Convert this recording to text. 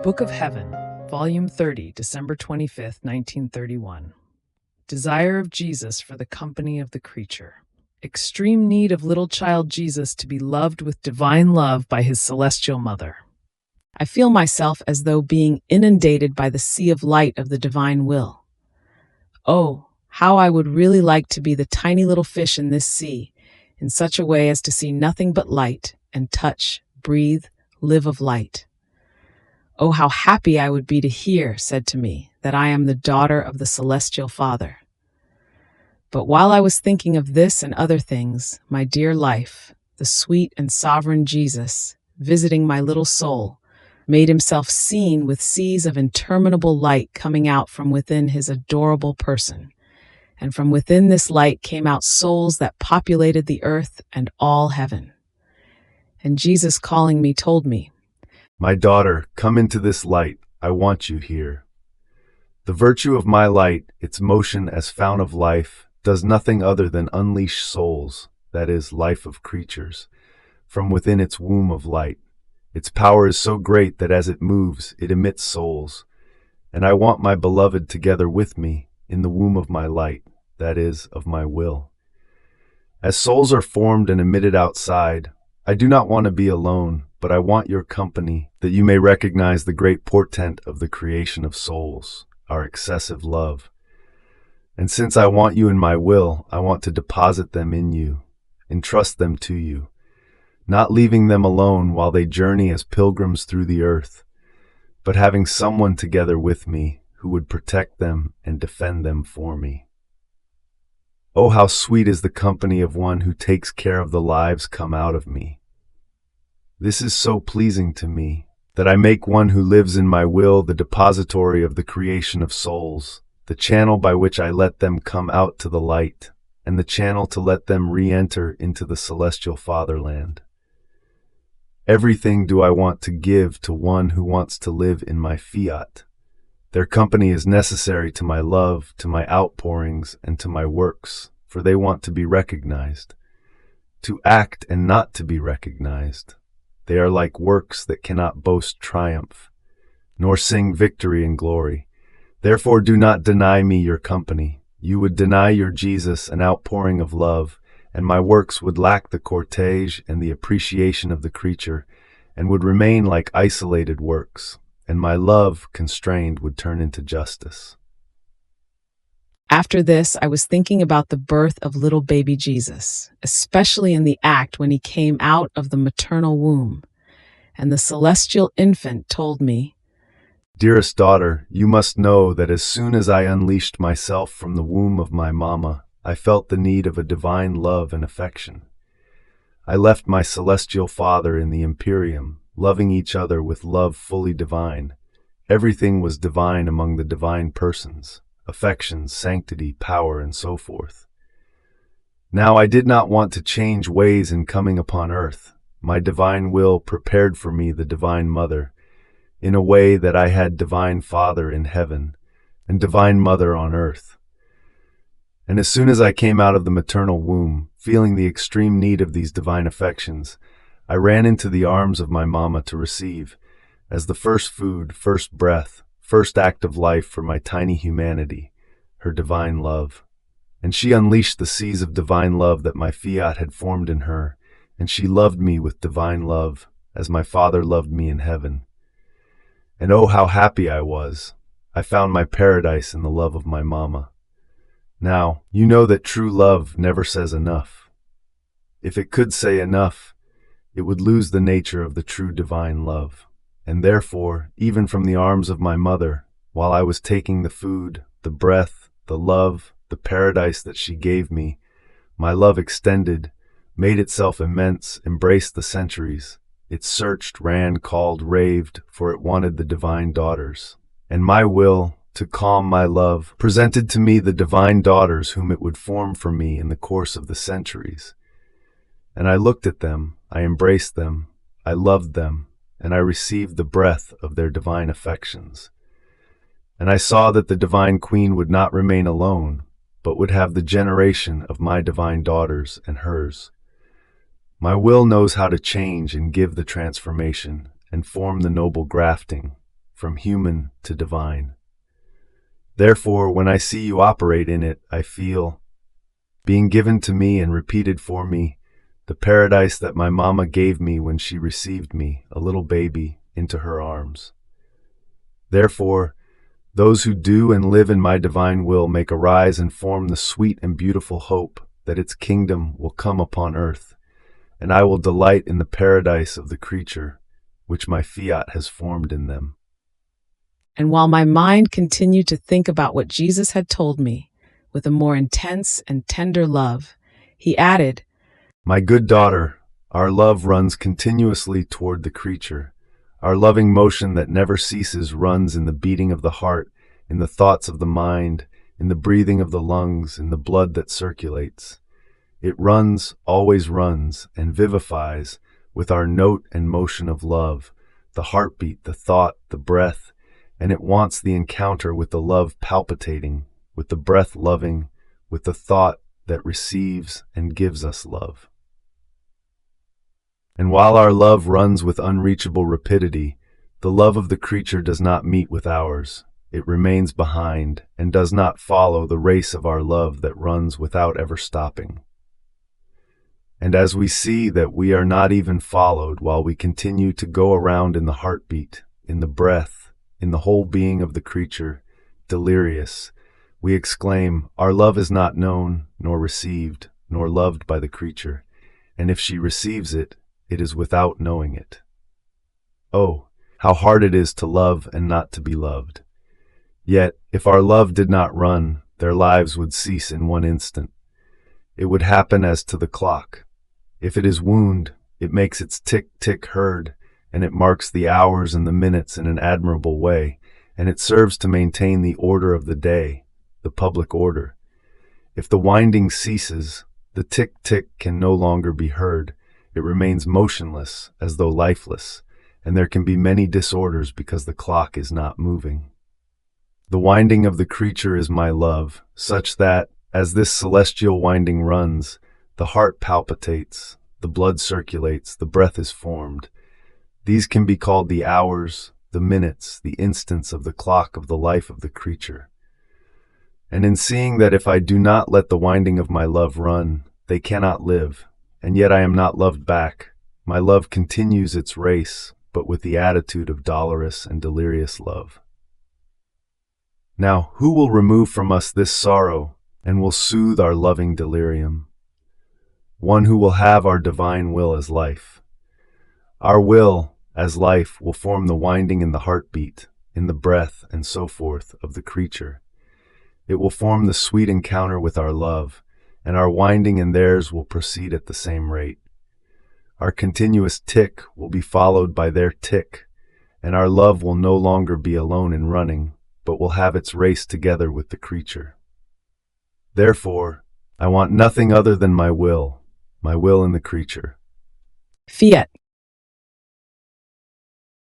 Book of Heaven, Volume 30, December 25th, 1931. Desire of Jesus for the company of the creature. Extreme need of little child Jesus to be loved with divine love by his celestial mother. I feel myself as though being inundated by the sea of light of the divine will. Oh, how I would really like to be the tiny little fish in this sea, in such a way as to see nothing but light, and touch, breathe, live of light. Oh, how happy I would be to hear said to me that I am the daughter of the celestial Father. But while I was thinking of this and other things, my dear life, the sweet and sovereign Jesus, visiting my little soul, made himself seen with seas of interminable light coming out from within his adorable person. And from within this light came out souls that populated the earth and all heaven. And Jesus, calling me, told me, "My daughter, come into this light. I want you here. The virtue of my light, its motion as fount of life, does nothing other than unleash souls, that is, life of creatures, from within its womb of light. Its power is so great that as it moves, it emits souls. And I want my beloved together with me in the womb of my light, that is, of my will. As souls are formed and emitted outside, I do not want to be alone, but I want your company, that you may recognize the great portent of the creation of souls, our excessive love. And since I want you in my will, I want to deposit them in you, entrust them to you, not leaving them alone while they journey as pilgrims through the earth, but having someone together with me who would protect them and defend them for me. Oh, how sweet is the company of one who takes care of the lives come out of me. This is so pleasing to me, that I make one who lives in my will the depository of the creation of souls, the channel by which I let them come out to the light, and the channel to let them re-enter into the celestial fatherland. Everything do I want to give to one who wants to live in my fiat. Their company is necessary to my love, to my outpourings, and to my works, for they want to be recognized. To act and not to be recognized. They are like works that cannot boast triumph, nor sing victory and glory. Therefore do not deny me your company. You would deny your Jesus an outpouring of love, and my works would lack the cortege and the appreciation of the creature, and would remain like isolated works, and my love, constrained, would turn into justice. After this, I was thinking about the birth of little baby Jesus, especially in the act when he came out of the maternal womb. And the celestial infant told me, "Dearest daughter, you must know that as soon as I unleashed myself from the womb of my mama, I felt the need of a divine love and affection. I left my celestial father in the Imperium, loving each other with love fully divine. Everything was divine among the divine persons. Affections, sanctity, power, and so forth. Now I did not want to change ways in coming upon earth. My divine will prepared for me the divine mother, in a way that I had divine father in heaven and divine mother on earth. And as soon as I came out of the maternal womb, feeling the extreme need of these divine affections, I ran into the arms of my mama to receive, as the first food, first breath, first act of life for my tiny humanity, her divine love. And she unleashed the seas of divine love that my fiat had formed in her, and she loved me with divine love, as my Father loved me in heaven. And oh, how happy I was! I found my paradise in the love of my mama. Now, you know that true love never says enough. If it could say enough, it would lose the nature of the true divine love. And therefore, even from the arms of my mother, while I was taking the food, the breath, the love, the paradise that she gave me, my love extended, made itself immense, embraced the centuries. It searched, ran, called, raved, for it wanted the divine daughters. And my will, to calm my love, presented to me the divine daughters whom it would form for me in the course of the centuries. And I looked at them, I embraced them, I loved them, and I received the breath of their divine affections. And I saw that the divine queen would not remain alone, but would have the generation of my divine daughters and hers. My will knows how to change and give the transformation, and form the noble grafting, from human to divine. Therefore, when I see you operate in it, I feel, being given to me and repeated for me, the paradise that my mama gave me when she received me, a little baby, into her arms. Therefore, those who do and live in my divine will make arise and form the sweet and beautiful hope that its kingdom will come upon earth, and I will delight in the paradise of the creature, which my fiat has formed in them. And while my mind continued to think about what Jesus had told me, with a more intense and tender love, he added, My good daughter, our love runs continuously toward the creature. Our loving motion that never ceases runs in the beating of the heart, in the thoughts of the mind, in the breathing of the lungs, in the blood that circulates. It runs, always runs, and vivifies with our note and motion of love, the heartbeat, the thought, the breath, and it wants the encounter with the love palpitating, with the breath loving, with the thought that receives and gives us love. And while our love runs with unreachable rapidity, the love of the creature does not meet with ours. It remains behind and does not follow the race of our love that runs without ever stopping. And as we see that we are not even followed while we continue to go around in the heartbeat, in the breath, in the whole being of the creature, delirious, we exclaim, Our love is not known, nor received, nor loved by the creature, and if she receives it, it is without knowing it. Oh, how hard it is to love and not to be loved. Yet, if our love did not run, their lives would cease in one instant. It would happen as to the clock. If it is wound, it makes its tick-tick heard, and it marks the hours and the minutes in an admirable way, and it serves to maintain the order of the day, the public order. If the winding ceases, the tick-tick can no longer be heard. It remains motionless, as though lifeless, and there can be many disorders because the clock is not moving. The winding of the creature is my love, such that, as this celestial winding runs, the heart palpitates, the blood circulates, the breath is formed. These can be called the hours, the minutes, the instants of the clock of the life of the creature. And in seeing that if I do not let the winding of my love run, they cannot live, and yet I am not loved back, my love continues its race, but with the attitude of dolorous and delirious love. Now, who will remove from us this sorrow, and will soothe our loving delirium? One who will have our divine will as life. Our will, as life, will form the winding in the heartbeat, in the breath, and so forth, of the creature. It will form the sweet encounter with our love, and our winding and theirs will proceed at the same rate. Our continuous tick will be followed by their tick, and our love will no longer be alone in running, but will have its race together with the creature. Therefore, I want nothing other than my will in the creature. Fiat.